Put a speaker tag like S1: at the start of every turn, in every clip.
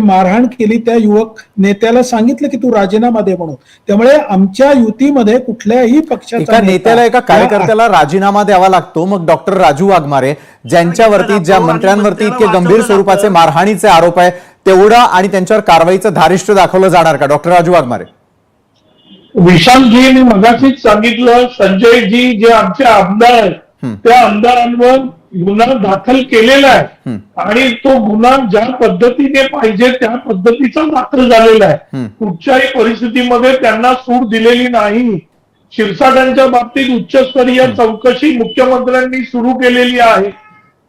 S1: मारहाण केली, त्या युवक नेत्याला सांगितलं की तू राजीनामा दे म्हणून. त्यामुळे आमच्या युतीमध्ये कुठल्याही पक्षाचा
S2: एका नेत्याला एका कार्यकर्त्याला राजीनामा द्यावा लागतो. मग डॉक्टर राजू वाघमारे ज्यांच्यावरती ज्या मंत्र्यांवरती इतके गंभीर स्वरूपाचे मारहाणीचे आरोप आहे तेवढा आणि त्यांच्यावर कारवाईचं धारिष्ट्य दाखवलं जाणार का? डॉक्टर राजू वाघमारे.
S3: विशालजींनी मगाशीच सांगितलं, संजयजी जे आमचे आमदार आहेत त्या आमदारांवर गुन्हा दाखल केलेला आहे आणि तो गुन्हा ज्या पद्धतीने पाहिजे त्या पद्धतीचा दाखल झालेला आहे. कुठच्याही परिस्थितीमध्ये त्यांना सूट दिलेली नाही. शिरसाटांच्या बाबतीत उच्चस्तरीय चौकशी मुख्यमंत्र्यांनी सुरू केलेली आहे.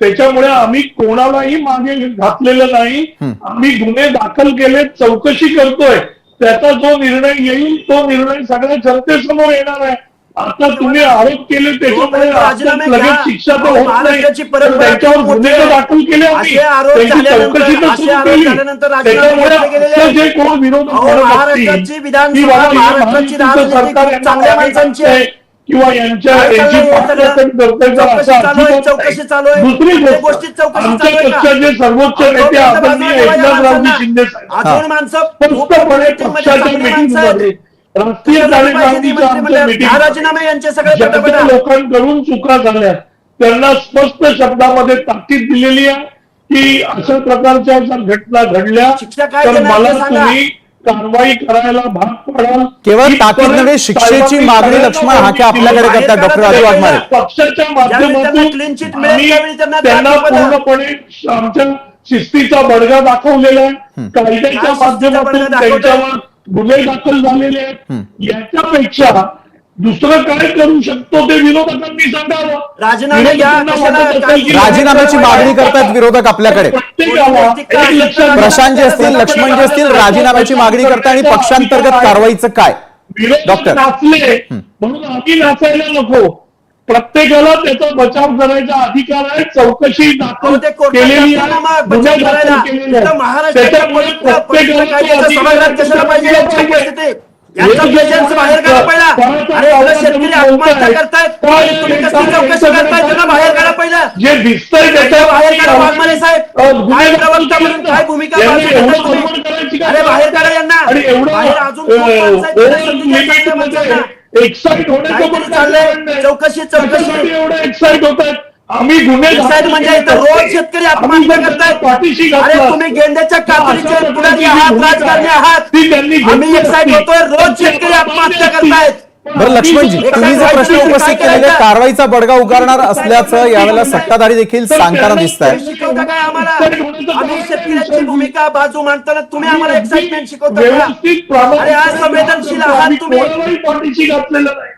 S3: त्याच्यामुळे आम्ही कोणालाही मागे घातलेलं नाही. आम्ही गुन्हे दाखल केले, चौकशी करतोय. त्याचा जो निर्णय येईल तो निर्णय सगळ्या जनतेसमोर येणार आहे. आता तुम्ही आरोप केले त्याच्यामुळे लगेच शिक्षा तर होत नाही, त्याच्यावर गुन्हे दाखल केले आम्ही, त्याची चौकशी तर सुरू केली. त्याच्यामुळे जे कोण विरोध सरकार किंवा यांच्या दुसरी गोष्ट, आमच्या पक्षाचे सर्वोच्च नेते आदरणीय एकनाथरावजी शिंदे स्पष्टपणे पक्षाच्या मीटिंगमध्ये राष्ट्रीय कार्यकारिणीच्या आमच्या मीटिंग लोकांकडून चुका झाल्या त्यांना स्पष्ट शब्दामध्ये ताकीद दिलेली आहे की अशा प्रकारच्या जर घटना घडल्या तर मला तुम्ही कारवाई करायला भाग पडाल.
S2: केवळ ताकीद नव्हे, शिक्षेची मागणी लक्ष्मण हाके आपल्याकडे करतात. डॉक्टर राजू वाघमारे.
S3: पक्षाच्या माध्यमातून त्यांना पूर्णपणे आमच्या शिस्तीचा बडगा दाखवलेला आहे. कायद्याच्या माध्यमातून त्यांच्यावर गुन्हे दाखल झालेले आहेत. याच्यापेक्षा दुसरं काय करू शकतो ते विरोधकांनी सांगावं.
S2: राजीनाम्याची मागणी करतात विरोधक आपल्याकडे. प्रशांत जे असतील, लक्ष्मण जे असतील, राजीनाम्याची मागणी करतात आणि पक्षांतर्गत कारवाईचं काय?
S3: डॉक्टर नाचले म्हणून आम्ही नाचायला नको. प्रत्येकाला त्याचा बचाव करायचा अधिकार आहे. चौकशी दाखल केलेली आहे, गुन्हे दाखल केलेले आहेत. त्याच्यामुळे प्रत्येकाला
S4: बाहेर काढा पहिला. अरे शेतकरी आत्महत्या करतायत, तुम्ही कसली चौकशी करताय? त्यांना बाहेर काढा पहिला.
S3: जे दिसतंय त्याच्या
S4: बाहेर काढा. वाघमारे साहेब काय प्रवक्ता म्हणून काय भूमिका पाळताय? अरे बाहेर काढा यांना. बाहेर अजून
S3: एक्साइट होण्याचं
S4: चाललंय. चौकशी
S3: एवढं एक्साइट होत आहेत. आम्ही गुन्हे
S4: म्हणजे इथं रोज शेतकरी आत्महत्या करतायत.
S3: पाठीशी
S4: अरे तुम्ही गेंड्याच्या कातडीचे पुढारी आहात, राजकारणी आहात. आम्ही एक्साइट होतोय, रोज शेतकरी आत्महत्या करतायत.
S2: बरं लक्ष्मणजी, तुम्ही जो प्रश्न उपस्थित केलेला कारवाईचा बडगा उगारणार असल्याचं यावेळेला सत्ताधारी देखील सांगताना दिसत आहे.
S4: काय आम्हाला? आम्ही शेतकऱ्यांची भूमिका बाजू मांडताना तुम्ही आम्हाला एक्साइटमेंट शिकवता. अरे आज संवेदनशील आहात तुम्ही.
S3: पाठीशी घातलेलं नाही.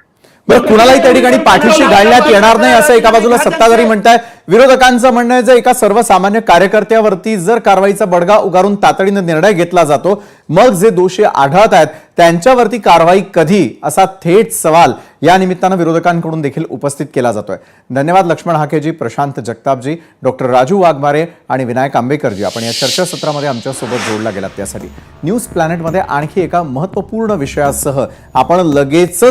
S2: बरं, कुणालाही त्या ठिकाणी पाठीशी घालण्यात येणार नाही असं एका बाजूला सत्ताधारी म्हणताय. विरोधकांचं म्हणणं आहे जर एका सर्वसामान्य कार्यकर्त्यावरती जर कारवाईचा बडगा उगारून तातडीने निर्णय घेतला जातो मग जे दोषी आढळत आहेत त्यांच्यावरती कारवाई कधी, असा थेट सवाल या निमित्तानं विरोधकांकडून देखील उपस्थित केला जातोय. धन्यवाद लक्ष्मण हाकेजी, प्रशांत जगतापजी, डॉक्टर राजू वाघमारे आणि विनायक आंबेकरजी, आपण या चर्चासत्रामध्ये आमच्यासोबत जोडला गेलात त्यासाठी. न्यूज प्लॅनेटमध्ये आणखी एका महत्त्वपूर्ण विषयासह आपण लगेचच